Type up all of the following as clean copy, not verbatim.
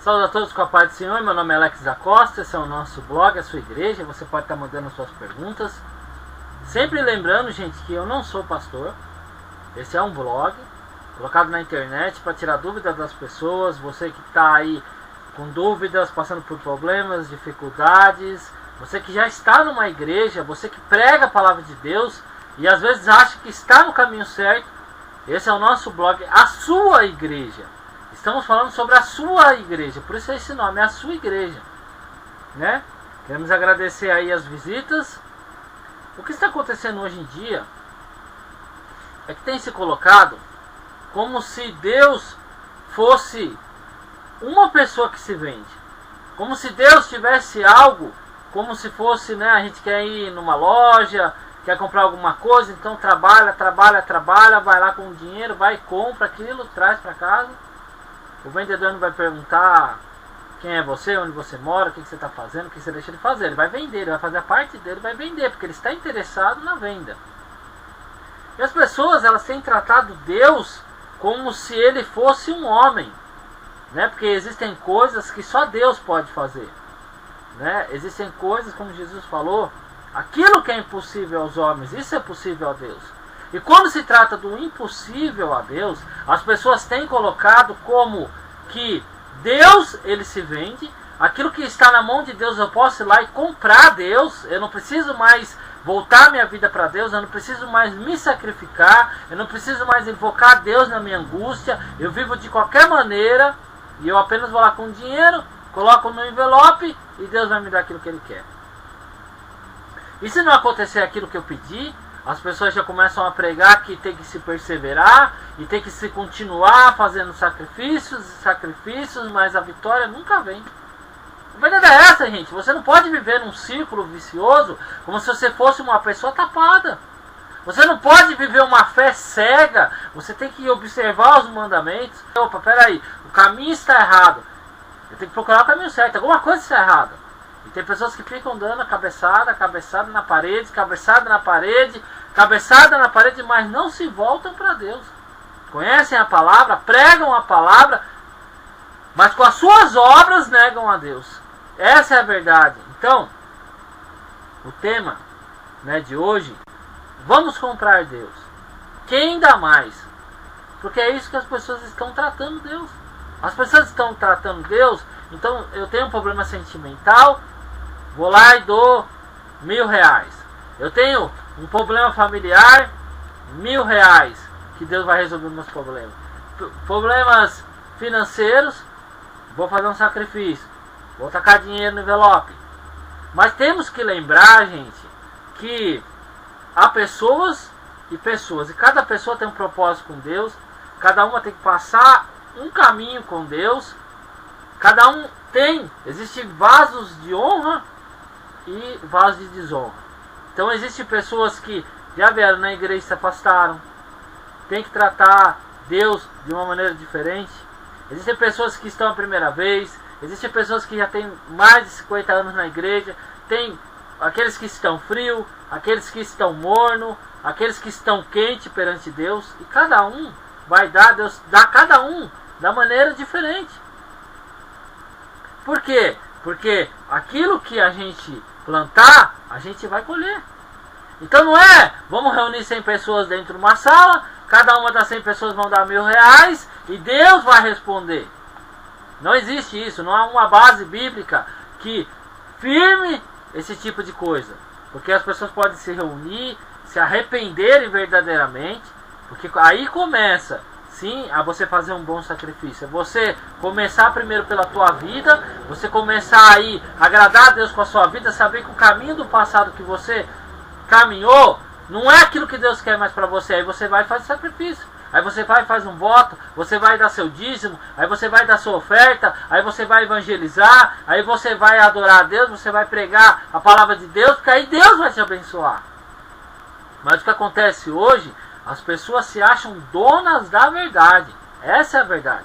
Saúde a todos com a paz do Senhor, meu nome é Alex da Costa, esse é o nosso blog, a sua igreja, você pode estar mandando suas perguntas. Sempre lembrando, gente, que eu não sou pastor, esse é um blog, colocado na internet para tirar dúvidas das pessoas, você que está aí com dúvidas, passando por problemas, dificuldades, você que já está numa igreja, você que prega a palavra de Deus e às vezes acha que está no caminho certo, esse é o nosso blog, a sua igreja. Estamos falando sobre a sua igreja, por isso é esse nome, é a sua igreja, né? Queremos agradecer aí as visitas. O que está acontecendo hoje em dia é que tem se colocado como se Deus fosse uma pessoa que se vende, como se Deus tivesse algo, como se fosse, né? A gente quer ir numa loja, quer comprar alguma coisa, então trabalha, vai lá com o dinheiro, vai, compra aquilo, traz para casa. O vendedor não vai perguntar quem é você, onde você mora, o que você está fazendo, o que você deixa de fazer. Ele vai vender, ele vai fazer a parte dele, vai vender, porque ele está interessado na venda. E as pessoas, elas têm tratado Deus como se ele fosse um homem, né? Porque existem coisas que só Deus pode fazer, né? Existem coisas, como Jesus falou, aquilo que é impossível aos homens, isso é possível a Deus. E quando se trata do impossível a Deus, as pessoas têm colocado como que Deus, ele se vende, aquilo que está na mão de Deus eu posso ir lá e comprar Deus, eu não preciso mais voltar minha vida para Deus, eu não preciso mais me sacrificar, eu não preciso mais invocar Deus na minha angústia, eu vivo de qualquer maneira e eu apenas vou lá com dinheiro, coloco no envelope e Deus vai me dar aquilo que ele quer. E se não acontecer aquilo que eu pedi, as pessoas já começam a pregar que tem que se perseverar e tem que se continuar fazendo sacrifícios, mas a vitória nunca vem. A verdade é essa, gente. Você não pode viver num círculo vicioso como se você fosse uma pessoa tapada. Você não pode viver uma fé cega. Você tem que observar os mandamentos. Opa, peraí, o caminho está errado. Eu tenho que procurar o caminho certo. Alguma coisa está errada. E tem pessoas que ficam dando a cabeçada na parede, mas não se voltam para Deus. Conhecem a palavra, pregam a palavra, mas com as suas obras negam a Deus. Essa é a verdade. Então, o tema, né, de hoje, vamos comprar Deus. Quem dá mais? Porque é isso que as pessoas estão tratando Deus. As pessoas estão tratando Deus, então eu tenho um problema sentimental, vou lá e dou R$1.000. Eu tenho um problema familiar, R$1.000, que Deus vai resolver meus problemas. Problemas financeiros, vou fazer um sacrifício, vou tacar dinheiro no envelope. Mas temos que lembrar, gente, que há pessoas e pessoas, e cada pessoa tem um propósito com Deus, cada uma tem que passar um caminho com Deus, cada um existem vasos de honra e vasos de desonra. Então existem pessoas que já vieram na igreja e se afastaram, tem que tratar Deus de uma maneira diferente. Existem pessoas que estão a primeira vez, existem pessoas que já têm mais de 50 anos na igreja, tem aqueles que estão frios, aqueles que estão mornos, aqueles que estão quentes perante Deus, e cada um vai dar, Deus dá cada um da maneira diferente. Por quê? Porque aquilo que a gente plantar, a gente vai colher. Então não é, vamos reunir 100 pessoas dentro de uma sala, cada uma das 100 pessoas vão dar R$1.000 e Deus vai responder. Não existe isso, não há uma base bíblica que firme esse tipo de coisa. Porque as pessoas podem se reunir, se arrependerem verdadeiramente, porque aí começa, sim, a você fazer um bom sacrifício. É você começar primeiro pela tua vida, você começar aí a agradar a Deus com a sua vida, saber que o caminho do passado que você caminhou não é aquilo que Deus quer mais para você. Aí você vai e faz sacrifício, aí você vai e faz um voto, você vai dar seu dízimo, aí você vai dar sua oferta, aí você vai evangelizar, aí você vai adorar a Deus, você vai pregar a palavra de Deus, porque aí Deus vai te abençoar. Mas o que acontece hoje, as pessoas se acham donas da verdade. Essa é a verdade.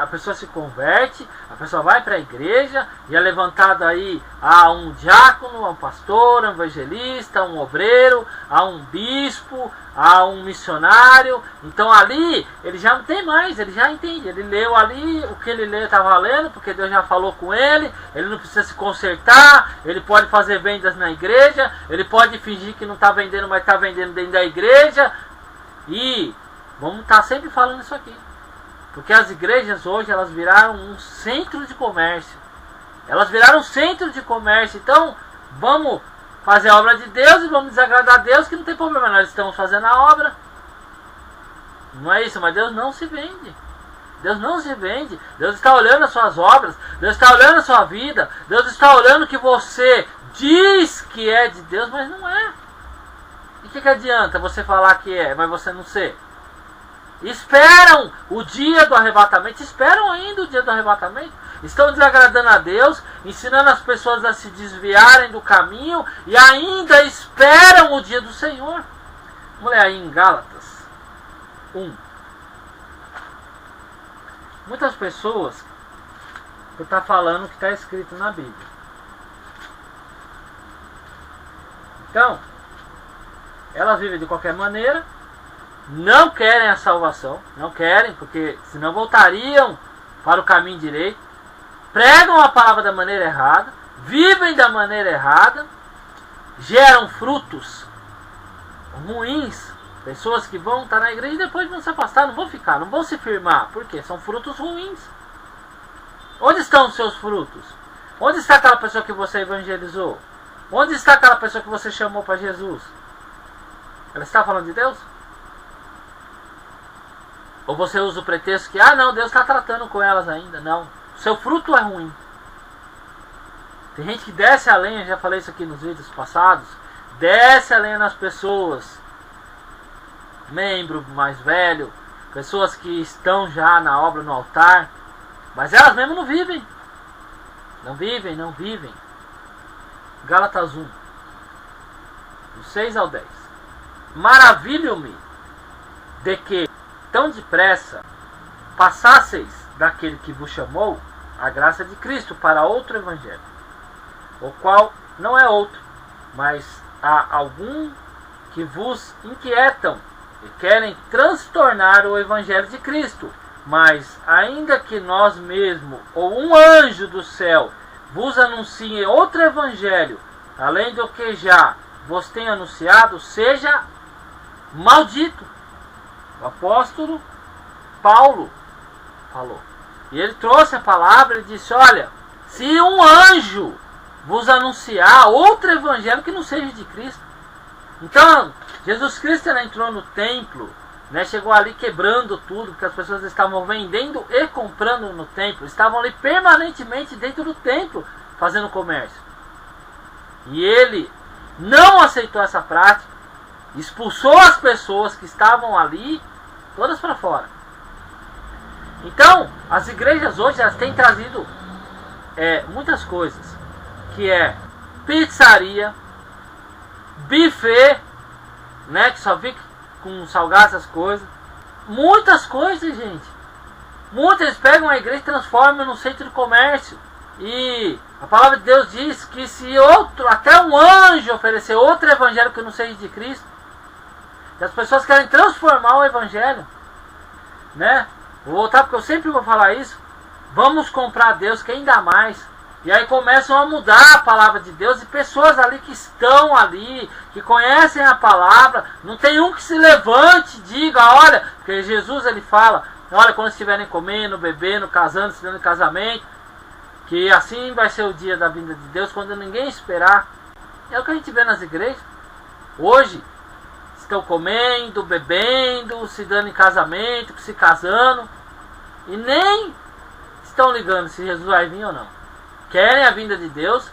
a pessoa se converte, a pessoa vai para a igreja e é levantado aí a um diácono, a um pastor, a um evangelista, a um obreiro, a um bispo, a um missionário. Então ali ele já não tem mais, ele já entende, ele leu ali, o que ele leu está valendo, porque Deus já falou com ele não precisa se consertar, ele pode fazer vendas na igreja, ele pode fingir que não está vendendo, mas está vendendo dentro da igreja. E vamos estar sempre falando isso aqui, porque as igrejas hoje elas viraram um centro de comércio, elas viraram um centro de comércio. Então vamos fazer a obra de Deus e vamos desagradar a Deus, que não tem problema, nós estamos fazendo a obra, não é isso? Mas Deus não se vende, Deus não se vende. Deus está olhando as suas obras, Deus está olhando a sua vida, Deus está olhando que você diz que é de Deus, mas não é. E o que adianta você falar que é, mas você não ser? Esperam o dia do arrebatamento, esperam ainda o dia do arrebatamento, estão desagradando a Deus, ensinando as pessoas a se desviarem do caminho e ainda esperam o dia do Senhor. Vamos ler aí em Gálatas 1. Muitas pessoas estão falando o que está escrito na Bíblia. Então, elas vivem de qualquer maneira, não querem a salvação, não querem, porque senão voltariam para o caminho direito, pregam a palavra da maneira errada, vivem da maneira errada, geram frutos ruins, pessoas que vão estar na igreja e depois vão se afastar, não vão ficar, não vão se firmar, porque são frutos ruins. Onde estão os seus frutos? Onde está aquela pessoa que você evangelizou? Onde está aquela pessoa que você chamou para Jesus? Ela está falando de Deus? Ou você usa o pretexto que, não, Deus está tratando com elas ainda? Não. Seu fruto é ruim. Tem gente que desce a lenha, já falei isso aqui nos vídeos passados, desce a lenha nas pessoas, membro mais velho, pessoas que estão já na obra, no altar, mas elas mesmo não vivem. Não vivem, não vivem. Gálatas 1, do 6 ao 10. Maravilho-me de que tão depressa passasseis daquele que vos chamou a graça de Cristo para outro evangelho, o qual não é outro, mas há algum que vos inquietam e querem transtornar o evangelho de Cristo. Mas ainda que nós mesmos ou um anjo do céu vos anuncie outro evangelho, além do que já vos tem anunciado, seja maldito. O apóstolo Paulo falou. E ele trouxe a palavra e disse, olha, se um anjo vos anunciar outro evangelho que não seja de Cristo. Então, Jesus Cristo entrou no templo, chegou ali quebrando tudo, porque as pessoas estavam vendendo e comprando no templo, estavam ali permanentemente dentro do templo, fazendo comércio. E ele não aceitou essa prática, expulsou as pessoas que estavam ali, todas para fora. Então, as igrejas hoje elas têm trazido muitas coisas, que é pizzaria, buffet, que só fica com salgar essas coisas. Muitas coisas, gente. Muitas pegam a igreja e transformam num centro de comércio. E a palavra de Deus diz que se até um anjo oferecer outro evangelho que não seja de Cristo, e as pessoas querem transformar o evangelho, Vou voltar porque eu sempre vou falar isso. Vamos comprar Deus, quem dá mais? E aí começam a mudar a palavra de Deus, e pessoas ali que estão ali, que conhecem a palavra, não tem um que se levante e diga, olha, porque Jesus ele fala, olha, quando estiverem comendo, bebendo, casando, se dando em casamento, que assim vai ser o dia da vinda de Deus, quando ninguém esperar. É o que a gente vê nas igrejas. Hoje, estão comendo, bebendo, se dando em casamento, se casando, e nem estão ligando se Jesus vai vir ou não. Querem a vinda de Deus.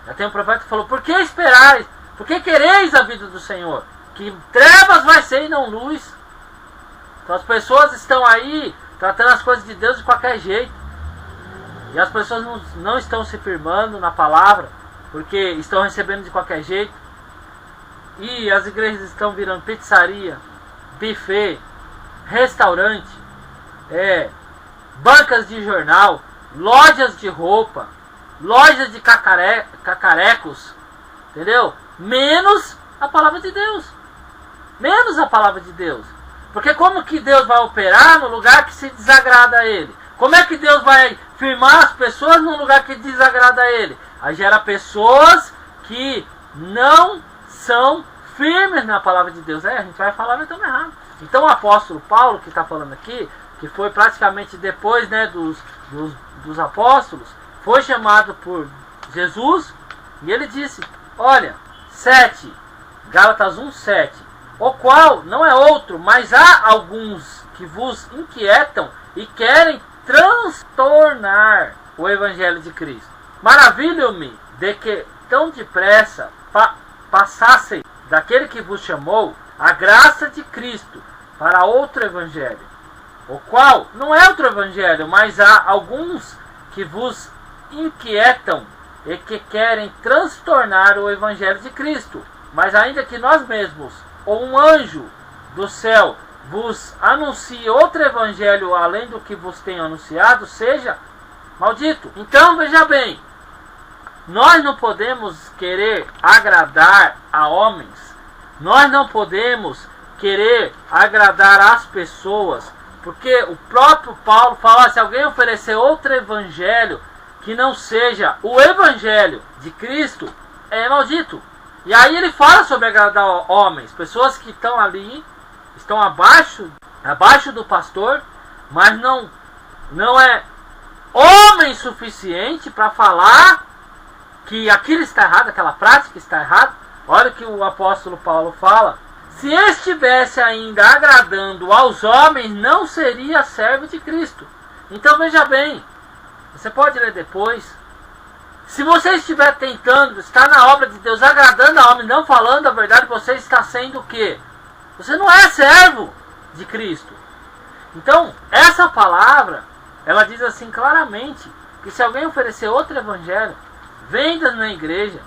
Já tem um profeta que falou, por que esperais? Por que quereis a vida do Senhor? Que trevas vai ser e não luz. Então as pessoas estão aí tratando as coisas de Deus de qualquer jeito. E as pessoas não estão se firmando na palavra, porque estão recebendo de qualquer jeito. E as igrejas estão virando pizzaria, buffet, restaurante, bancas de jornal, lojas de roupa, lojas de cacarecos, entendeu? Menos a palavra de Deus. Menos a palavra de Deus. Porque como que Deus vai operar no lugar que se desagrada a Ele? Como é que Deus vai firmar as pessoas no lugar que desagrada a Ele? Aí gera pessoas que não são firmes na palavra de Deus. A gente vai falar, mas estamos errados. Então o apóstolo Paulo, que está falando aqui, que foi praticamente depois, né, dos apóstolos, foi chamado por Jesus, e ele disse, olha, 7, Gálatas 1:7, o qual não é outro, mas há alguns que vos inquietam e querem transtornar o evangelho de Cristo. Maravilho-me de que tão depressa passassem daquele que vos chamou a graça de Cristo para outro evangelho, o qual não é outro evangelho, mas há alguns que vos inquietam e que querem transtornar o evangelho de Cristo. Mas ainda que nós mesmos, ou um anjo do céu, vos anuncie outro evangelho além do que vos tenho anunciado, seja maldito. Então veja bem, nós não podemos querer agradar a homens, nós não podemos querer agradar as pessoas, porque o próprio Paulo fala, se alguém oferecer outro evangelho que não seja o evangelho de Cristo, é maldito. E aí ele fala sobre agradar homens, pessoas que estão ali, estão abaixo do pastor, mas não é homem suficiente para falar que aquilo está errado, aquela prática está errada. Olha o que o apóstolo Paulo fala. Se estivesse ainda agradando aos homens, não seria servo de Cristo. Então veja bem, você pode ler depois. Se você estiver tentando, estar na obra de Deus, agradando a homem, não falando a verdade, você está sendo o quê? Você não é servo de Cristo. Então, essa palavra, ela diz assim claramente, que se alguém oferecer outro evangelho, vendas na igreja,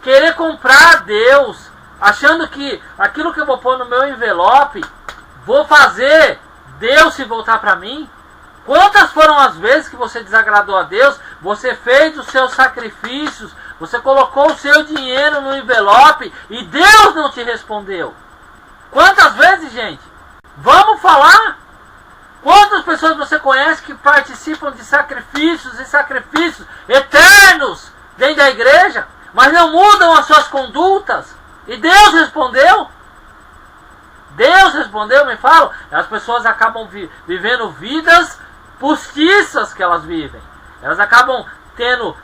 querer comprar a Deus, achando que aquilo que eu vou pôr no meu envelope, vou fazer Deus se voltar para mim. Quantas foram as vezes que você desagradou a Deus? Você fez os seus sacrifícios, você colocou o seu dinheiro no envelope e Deus não te respondeu. Quantas vezes, gente? Vamos falar? Quantas pessoas você conhece que participam de sacrifícios e sacrifícios eternos dentro da igreja, mas não mudam as suas condutas? E Deus respondeu? Deus respondeu, me falam. As pessoas acabam vivendo vidas postiças que elas vivem. Elas acabam tendo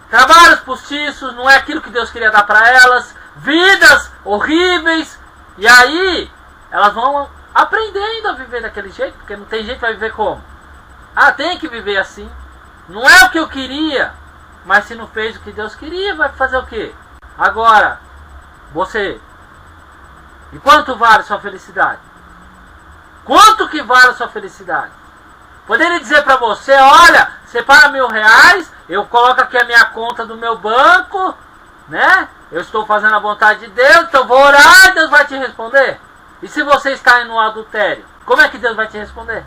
trabalhos postiços, não é aquilo que Deus queria dar para elas, vidas horríveis, e aí elas vão aprendendo a viver daquele jeito, porque não tem jeito para viver como? Ah, tem que viver assim. Não é o que eu queria, mas se não fez o que Deus queria, vai fazer o quê? Agora, você, e quanto vale sua felicidade? Quanto que vale a sua felicidade? Poderia dizer para você, olha, separa R$1.000, eu coloco aqui a minha conta do meu banco, né? Eu estou fazendo a vontade de Deus, então vou orar e Deus vai te responder. E se você está no adultério, como é que Deus vai te responder?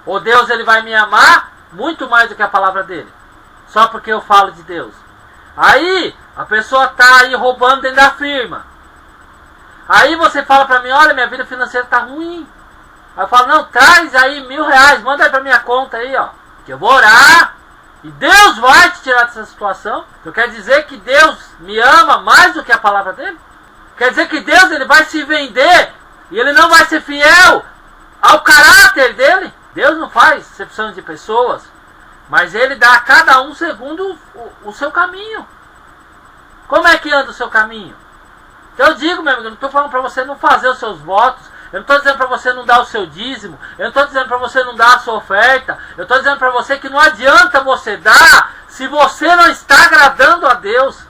Ou Deus ele vai me amar muito mais do que a palavra dele, só porque eu falo de Deus. Aí a pessoa está aí roubando dentro da firma. Aí você fala para mim, olha, minha vida financeira está ruim. Aí eu falo, não, traz aí R$1.000, manda aí pra minha conta aí, ó, que eu vou orar, e Deus vai te tirar dessa situação. Eu quero dizer que Deus me ama mais do que a palavra dele? Quer dizer que Deus ele vai se vender, e ele não vai ser fiel ao caráter dele? Deus não faz exceção de pessoas, mas ele dá a cada um segundo o seu caminho. Como é que anda o seu caminho? Então eu digo, meu amigo, eu não estou falando para você não fazer os seus votos, eu não estou dizendo para você não dar o seu dízimo, eu não estou dizendo para você não dar a sua oferta, eu estou dizendo para você que não adianta você dar se você não está agradando a Deus.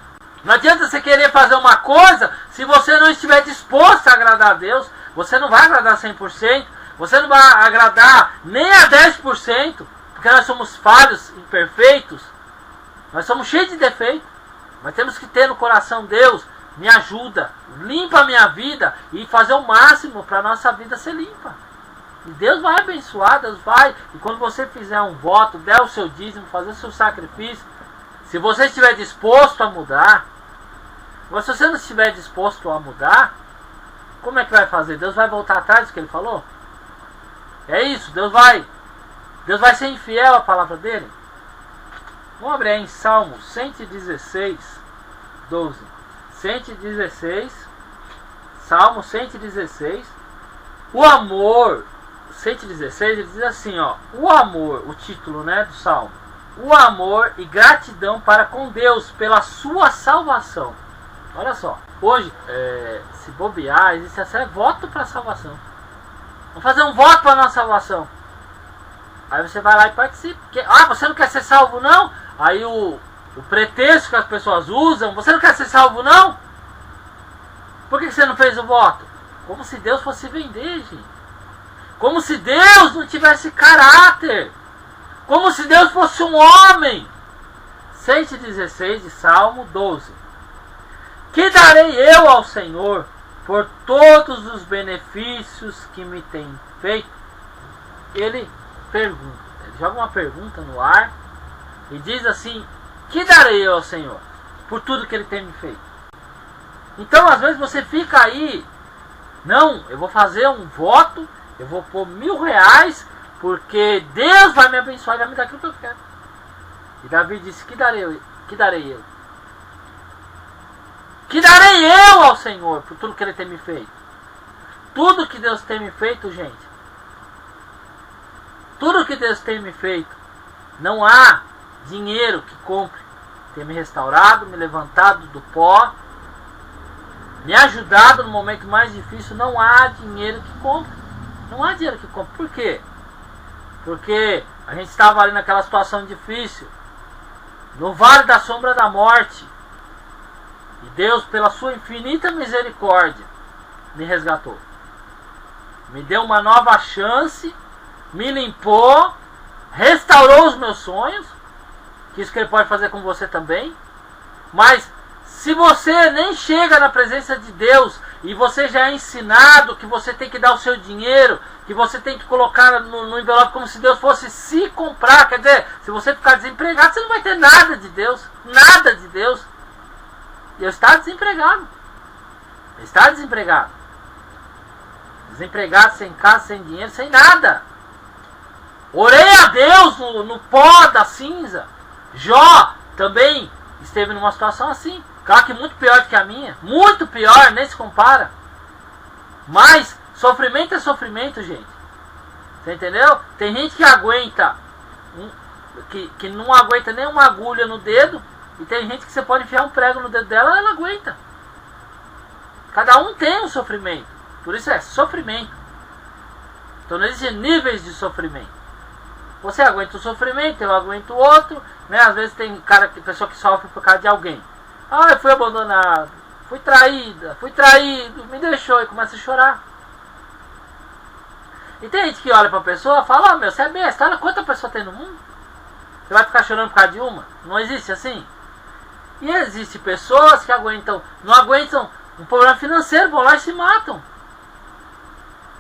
Não adianta você querer fazer uma coisa se você não estiver disposto a agradar a Deus. Você não vai agradar 100%, você não vai agradar nem a 10%, porque nós somos falhos, imperfeitos, nós somos cheios de defeitos. Mas temos que ter no coração, Deus, me ajuda, limpa a minha vida e fazer o máximo para a nossa vida ser limpa. E Deus vai abençoar, Deus vai. E quando você fizer um voto, der o seu dízimo, fazer o seu sacrifício, se você estiver disposto a mudar, mas se você não estiver disposto a mudar, como é que vai fazer? Deus vai voltar atrás do que ele falou? É isso, Deus vai ser infiel à palavra dele? Vamos abrir aí em Salmo 116, 12. 116, Salmo 116. O amor, 116, ele diz assim, ó, o amor, o título, né, do Salmo. O amor e gratidão para com Deus pela sua salvação. Olha só, hoje, se bobear, existe até voto para salvação. Vamos fazer um voto para a nossa salvação. Aí você vai lá e participa. Você não quer ser salvo não? Aí o pretexto que as pessoas usam, você não quer ser salvo não? Por que você não fez o voto? Como se Deus fosse vender, gente. Como se Deus não tivesse caráter. Como se Deus fosse um homem. 116 de Salmo 12. Que darei eu ao Senhor por todos os benefícios que me tem feito? Ele pergunta, ele joga uma pergunta no ar e diz assim: que darei eu ao Senhor por tudo que ele tem me feito? Então às vezes você fica aí, não, eu vou fazer um voto, eu vou pôr R$1.000 porque Deus vai me abençoar e vai me dar aquilo que eu quero. E Davi disse: que darei eu? Que darei eu? Que darei eu ao Senhor por tudo que ele tem me feito? Tudo que Deus tem me feito, gente, tudo que Deus tem me feito, não há dinheiro que compre. Tem me restaurado, me levantado do pó, me ajudado no momento mais difícil. Não há dinheiro que compre. Não há dinheiro que compre. Por quê? Porque a gente estava ali naquela situação difícil, no vale da sombra da morte, e Deus, pela sua infinita misericórdia, me resgatou, me deu uma nova chance, me limpou, restaurou os meus sonhos, que isso que ele pode fazer com você também. Mas se você nem chega na presença de Deus e você já é ensinado que você tem que dar o seu dinheiro, que você tem que colocar no envelope como se Deus fosse se comprar, quer dizer, se você ficar desempregado, você não vai ter nada de Deus, nada de Deus. E eu estava desempregado, desempregado, sem casa, sem dinheiro, sem nada. Orei a Deus no pó da cinza. Jó também esteve numa situação assim, claro que muito pior do que a minha, muito pior, nem se compara. Mas sofrimento é sofrimento, gente. Você entendeu? Tem gente que aguenta, que não aguenta nem uma agulha no dedo, e tem gente que você pode enfiar um prego no dedo dela, ela aguenta. Cada um tem um sofrimento, por isso é sofrimento. Então não existem níveis de sofrimento. Você aguenta o sofrimento, eu aguento o outro, né? Às vezes tem pessoa que sofre por causa de alguém. Eu fui abandonado, fui traído, me deixou, e começa a chorar. E tem gente que olha pra pessoa e fala: você é besta, olha quanta pessoa tem no mundo. Você vai ficar chorando por causa de uma? Não existe assim? E existem pessoas que não aguentam um problema financeiro, vão lá e se matam.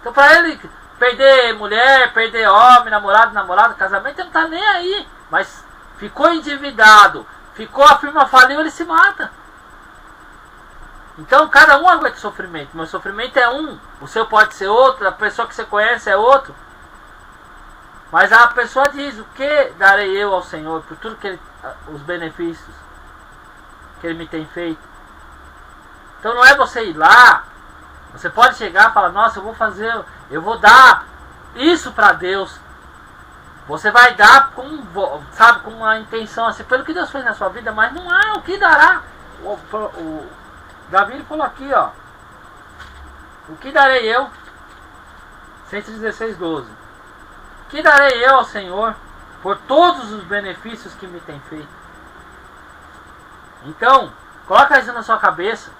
Então para ele perder mulher, perder homem, namorado, casamento, ele não tá nem aí. Mas ficou endividado, a firma faliu, ele se mata. Então cada um aguenta sofrimento. Meu sofrimento é um, o seu pode ser outro, a pessoa que você conhece é outro. Mas a pessoa diz: o que darei eu ao Senhor por tudo que os benefícios que ele me tem feito? Então não é você ir lá. Você pode chegar e falar: nossa, eu vou dar isso para Deus. Você vai dar com uma intenção assim, pelo que Deus fez na sua vida, mas não há o que dará. O Davi falou aqui, ó: o que darei eu? 116, 12. Que darei eu ao Senhor por todos os benefícios que me tem feito? Então, coloca isso na sua cabeça.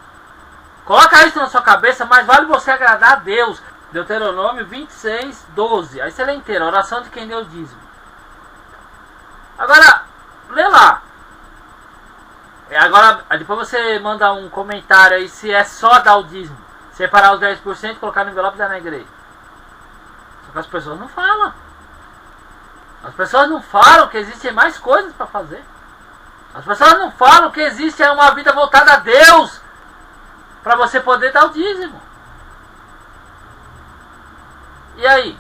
Mas vale você agradar a Deus. Deuteronômio 26, 12. Aí você lê inteiro, a oração de quem deu o dízimo. Agora, lê lá. Agora, depois você manda um comentário aí se é só dar o dízimo. Separar os 10% e colocar no envelope e dar na igreja. Só que as pessoas não falam. As pessoas não falam que existem mais coisas para fazer. As pessoas não falam que existe uma vida voltada a Deus para você poder dar o dízimo. E aí?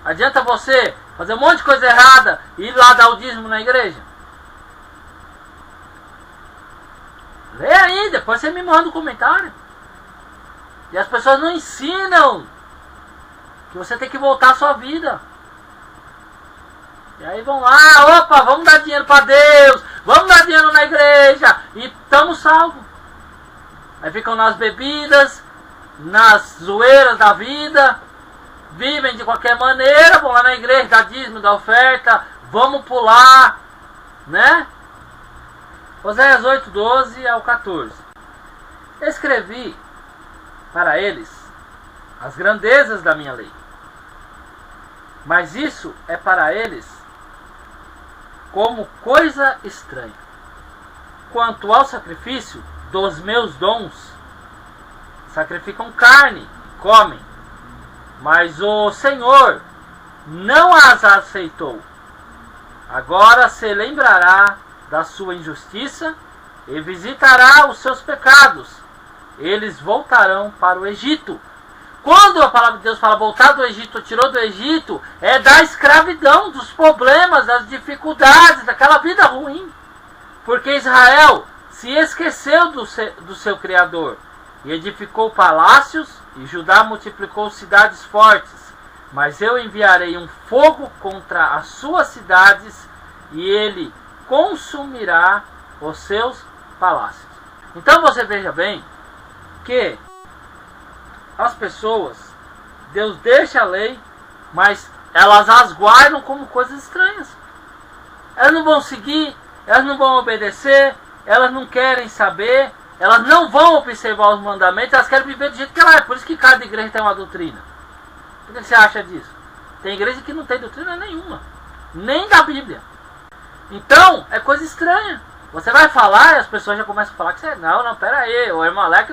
Adianta você fazer um monte de coisa errada e ir lá dar o dízimo na igreja? Lê aí, depois você me manda um comentário. E as pessoas não ensinam que você tem que voltar à sua vida. E aí vão lá, opa, vamos dar dinheiro para Deus, vamos dar dinheiro na igreja e estamos salvos. Aí ficam nas bebidas, nas zoeiras da vida, vivem de qualquer maneira, vão lá na igreja, dá dízimo, dá oferta, vamos pular, né? Oséias 8, 12 ao 14. Escrevi para eles as grandezas da minha lei, mas isso é para eles como coisa estranha. Quanto ao sacrifício dos meus dons, sacrificam carne e comem, mas o Senhor não as aceitou. Agora se lembrará da sua injustiça e visitará os seus pecados. Eles voltarão para o Egito. Quando a palavra de Deus fala voltar do Egito, tirou do Egito, é da escravidão, dos problemas, das dificuldades, daquela vida ruim. Porque Israel se esqueceu do seu Criador e edificou palácios, e Judá multiplicou cidades fortes. Mas eu enviarei um fogo contra as suas cidades e ele consumirá os seus palácios. Então você veja bem que as pessoas, Deus deixa a lei, mas elas as guardam como coisas estranhas. Elas não vão seguir, elas não vão obedecer, elas não querem saber, elas não vão observar os mandamentos, elas querem viver do jeito que ela é. Por isso que cada igreja tem uma doutrina. O que você acha disso? Tem igreja que não tem doutrina nenhuma, nem da Bíblia. Então, é coisa estranha. Você vai falar e as pessoas já começam a falar que você não, pera aí, o irmão Alex,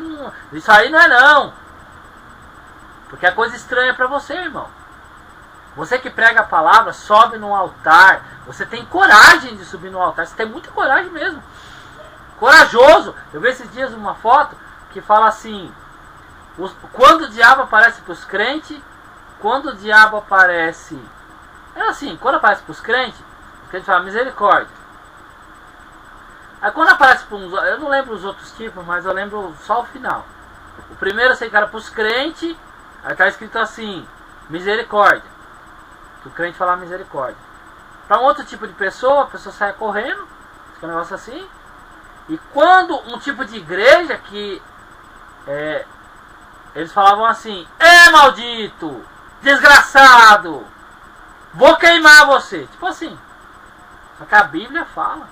isso aí não é não. Porque é coisa estranha para você, irmão. Você que prega a palavra, sobe no altar. Você tem coragem de subir no altar. Você tem muita coragem mesmo. Corajoso. Eu vi esses dias uma foto que fala assim: quando o diabo aparece para os crentes, quando o diabo aparece... É assim, quando aparece para os crentes fala misericórdia. Aí quando aparece para uns... Eu não lembro os outros tipos, mas eu lembro só o final. O primeiro, sei que era para os crentes, aí está escrito assim, misericórdia. Que o crente fala misericórdia. Para um outro tipo de pessoa, a pessoa sai correndo, fica um negócio assim. E quando um tipo de igreja que eles falavam assim: maldito, desgraçado, vou queimar você. Tipo assim. Só que a Bíblia fala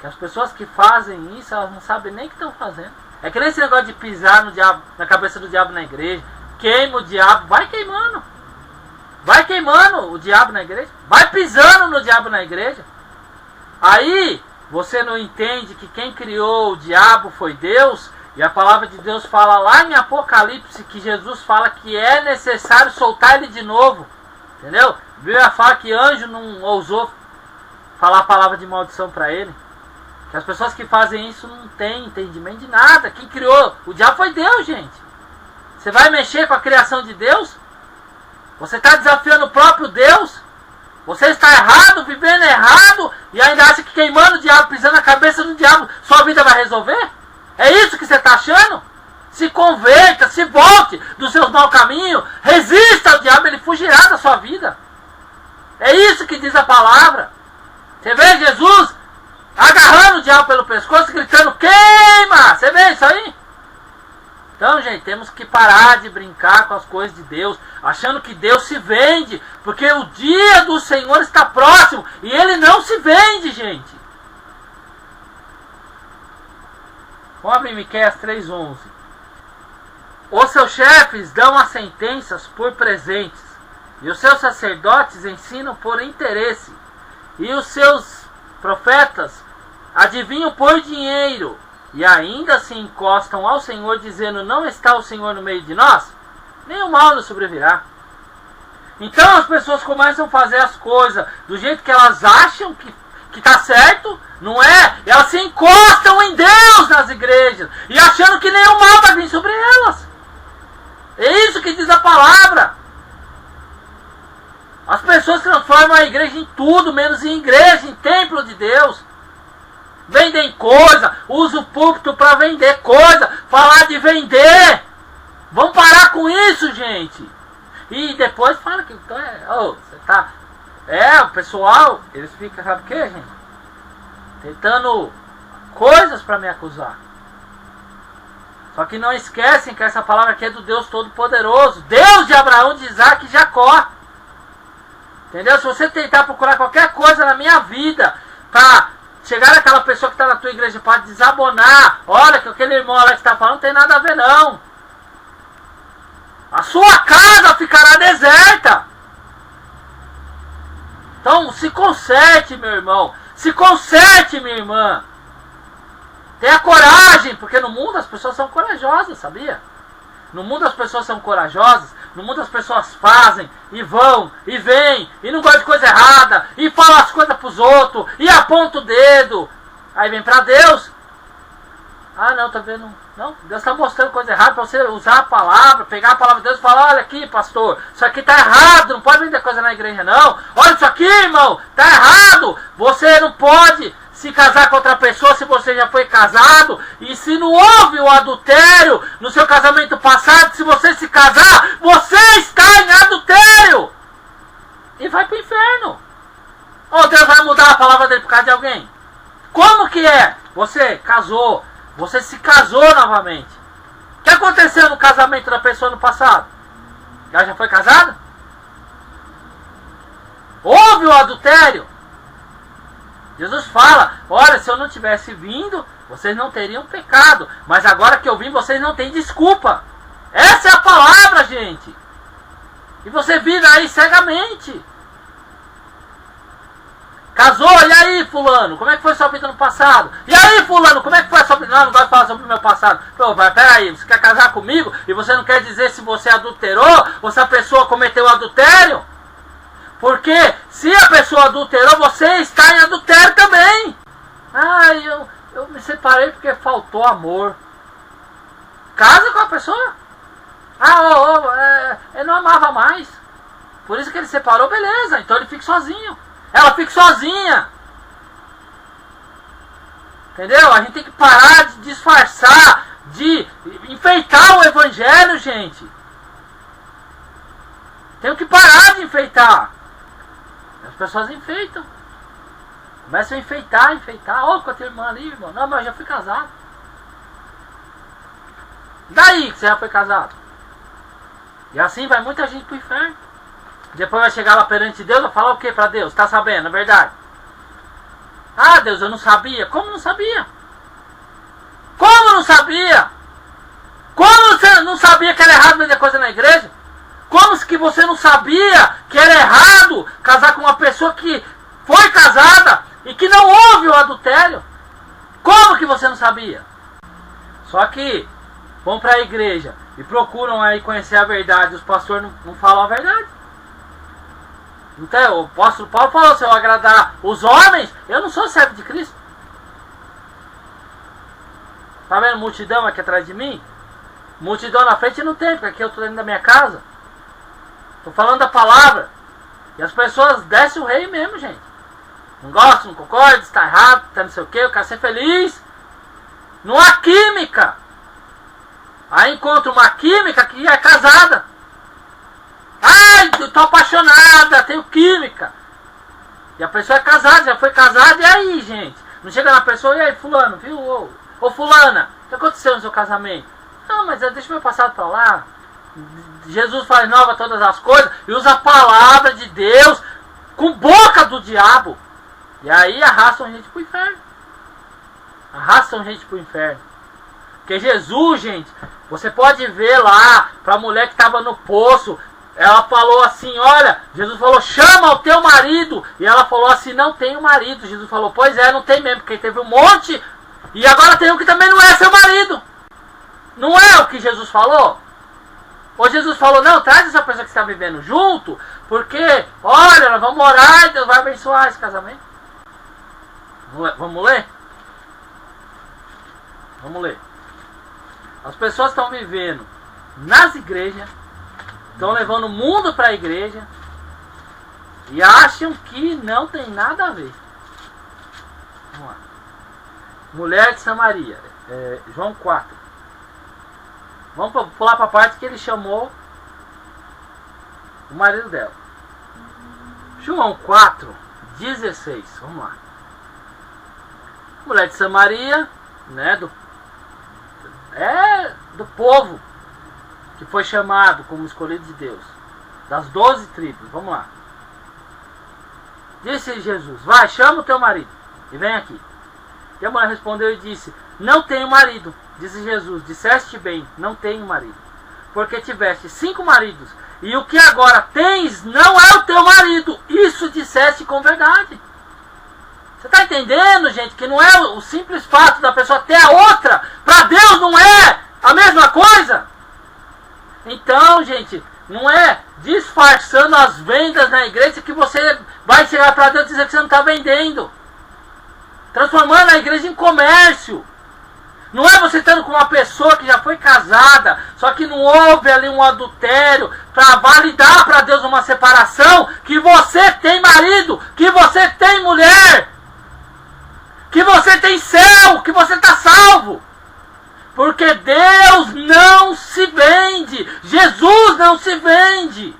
que as pessoas que fazem isso, elas não sabem nem o que estão fazendo. É que nem esse negócio de pisar no diabo, na cabeça do diabo na igreja. Queima o diabo, vai queimando. Vai queimando o diabo na igreja. Vai pisando no diabo na igreja. Aí você não entende que quem criou o diabo foi Deus. E a palavra de Deus fala lá em Apocalipse que Jesus fala que é necessário soltar ele de novo. Entendeu? A Bíblia fala que anjo não ousou falar a palavra de maldição para ele. Que as pessoas que fazem isso não têm entendimento de nada. Quem criou o diabo foi Deus, gente. Você vai mexer com a criação de Deus? Você está desafiando o próprio Deus? Você está errado, vivendo errado, e ainda acha que queimando o diabo, pisando na cabeça do diabo, sua vida vai resolver? É isso que você está achando? Se converta, se volte dos seus maus caminhos, resista ao diabo, ele fugirá da sua vida. É isso que diz a palavra. Você vê Jesus agarrando o diabo pelo pescoço, gritando, queima! Você vê isso aí? Então, gente, temos que parar de brincar com as coisas de Deus, achando que Deus se vende, porque o dia do Senhor está próximo, e Ele não se vende, gente. Vamos abrir Miqueias 3:11. Os seus chefes dão as sentenças por presentes, e os seus sacerdotes ensinam por interesse, e os seus profetas adivinham por dinheiro, e ainda se encostam ao Senhor, dizendo, não está o Senhor no meio de nós? Nem o mal nos sobrevirá. Então as pessoas começam a fazer as coisas do jeito que elas acham que tá certo, não é? Elas se encostam em Deus nas igrejas e achando que nenhum mal vai vir sobre elas. É isso que diz a palavra. As pessoas transformam a igreja em tudo, menos em igreja, em templo de Deus. Vendem coisa, usam o púlpito para vender coisa, falar de vender. Vamos parar com isso, gente. E depois fala que então você tá. O pessoal, eles ficam, sabe o que, gente? Tentando coisas para me acusar. Só que não esquecem que essa palavra aqui é do Deus Todo-Poderoso. Deus de Abraão, de Isaac e Jacó. Entendeu? Se você tentar procurar qualquer coisa na minha vida para chegar naquela pessoa que está na tua igreja para desabonar, olha que aquele irmão lá que está falando não tem nada a ver não. A sua casa ficará deserta. Então se conserte, meu irmão. Se conserte, minha irmã. Tenha coragem, porque no mundo as pessoas são corajosas, sabia? No mundo as pessoas são corajosas. No mundo as pessoas fazem, e vão, e vêm, e não gostam de coisa errada, e falam as coisas pros outros, e aponta o dedo. Aí vem pra Deus. Ah, não, tá vendo? Não, Deus está mostrando coisa errada para você usar a palavra, pegar a palavra de Deus e falar, olha aqui, pastor, isso aqui tá errado, não pode vender coisa na igreja não. Olha isso aqui, irmão, tá errado. Você não pode se casar com outra pessoa se você já foi casado. E se não houve o adultério no seu casamento passado, se você se casar, você está em adultério. E vai pro inferno. Ou Deus vai mudar a palavra dele por causa de alguém? Como que é? Você casou. Você se casou novamente. O que aconteceu no casamento da pessoa no passado? Ela já foi casada? Houve o adultério? Jesus fala, olha, se eu não tivesse vindo, vocês não teriam pecado. Mas agora que eu vim, vocês não têm desculpa. Essa é a palavra, gente. E você vive aí cegamente. Casou, e aí, fulano? Como é que foi sua vida no passado? E aí, fulano, como é que foi a sua vida? Não, não gosto de falar sobre o meu passado. Pô, peraí, você quer casar comigo e você não quer dizer se você adulterou ou se a pessoa cometeu adultério? Porque se a pessoa adulterou, você está em adultério também. Ah, eu me separei porque faltou amor. Casa com a pessoa. Ah, ele não amava mais. Por isso que ele separou, beleza, então ele fica sozinho. Ela fica sozinha. Entendeu? A gente tem que parar de disfarçar, de enfeitar o evangelho, gente. Tem que parar de enfeitar. As pessoas enfeitam. Começam a enfeitar. Ó, com a tua irmã ali, irmão. Não, mas eu já fui casado. Daí que você já foi casado? E assim vai muita gente pro inferno. Depois vai chegar lá perante Deus e vai falar o que para Deus? Tá sabendo, é verdade? Ah, Deus, eu não sabia. Como não sabia? Como não sabia? Como você não sabia que era errado vender coisa na igreja? Como que você não sabia que era errado casar com uma pessoa que foi casada e que não houve o adultério? Como que você não sabia? Só que vão para a igreja e procuram aí conhecer a verdade. Os pastores não falam a verdade. Então, o apóstolo Paulo falou, se eu agradar os homens, eu não sou servo de Cristo. Tá vendo multidão aqui atrás de mim? Multidão na frente não tem, porque aqui eu estou dentro da minha casa. Estou falando da palavra. E as pessoas descem o rei mesmo, gente. Não gostam, não concordam, está errado, está não sei o que, eu quero ser feliz. Não há química. Aí encontra uma química que é casada. Ai, eu tô apaixonada, tenho química. E a pessoa é casada, já foi casada, e aí, gente? Não chega na pessoa, e aí, fulano, viu? Ô fulana, o que aconteceu no seu casamento? Não, mas deixa meu passado pra lá. Jesus faz nova todas as coisas e usa a palavra de Deus com boca do diabo. E aí arrastam gente pro inferno. Arrastam gente pro inferno. Porque Jesus, gente, você pode ver lá, pra mulher que estava no poço, ela falou assim, olha, Jesus falou, chama o teu marido. E ela falou assim, não tenho marido. Jesus falou, pois é, não tem mesmo, porque teve um monte. E agora tem um que também não é seu marido. Não é o que Jesus falou? Ou Jesus falou, não, traz essa pessoa que está vivendo junto, porque, olha, nós vamos orar e Deus vai abençoar esse casamento. Vamos ler? Vamos ler. As pessoas estão vivendo nas igrejas, estão levando o mundo para a igreja e acham que não tem nada a ver. Vamos lá. Mulher de Samaria, João 4. Vamos pular para a parte que ele chamou o marido dela. João 4, 16. Vamos lá. Mulher de Samaria, né, do povo que foi chamado como escolhido de Deus, das 12 tribos. Vamos lá. Disse Jesus, vai, chama o teu marido e vem aqui. E a mulher respondeu e disse, não tenho marido. Disse Jesus, disseste bem, não tenho marido, porque tiveste 5 maridos, e o que agora tens não é o teu marido. Isso disseste com verdade. Você está entendendo, gente, que não é o simples fato da pessoa ter a outra, para Deus não é a mesma coisa? Então, gente, não é disfarçando as vendas na igreja que você vai chegar para Deus e dizer que você não está vendendo. Transformando a igreja em comércio. Não é você estando com uma pessoa que já foi casada, só que não houve ali um adultério, para validar para Deus uma separação, que você tem marido, que você tem mulher, que você tem céu, que você está salvo. Porque Deus não se vende, Jesus não se vende.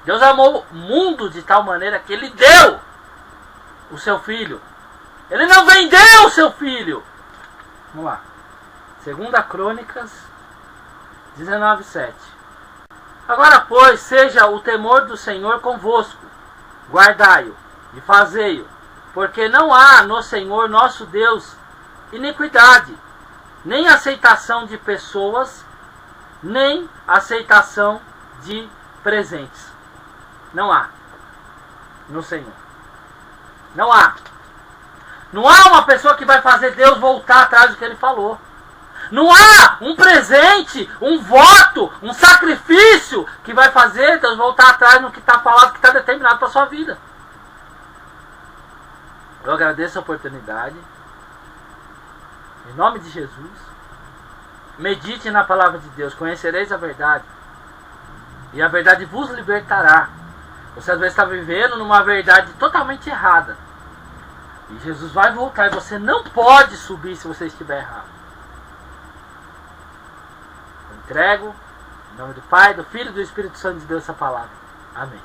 Deus amou o mundo de tal maneira que Ele deu o seu Filho. Ele não vendeu o seu Filho. Vamos lá. 2 Crônicas 19:7. Agora, pois, seja o temor do Senhor convosco. Guardai-o e fazei-o. Porque não há no Senhor nosso Deus iniquidade, nem aceitação de pessoas, nem aceitação de presentes. Não há no Senhor. Não há. Não há uma pessoa que vai fazer Deus voltar atrás do que Ele falou. Não há um presente, um voto, um sacrifício que vai fazer Deus voltar atrás no que está falado, que está determinado para a sua vida. Eu agradeço a oportunidade. Em nome de Jesus. Medite na palavra de Deus. Conhecereis a verdade. E a verdade vos libertará. Você às vezes está vivendo numa verdade totalmente errada. E Jesus vai voltar e você não pode subir se você estiver errado. Eu entrego, em nome do Pai, do Filho e do Espírito Santo de Deus, essa palavra. Amém.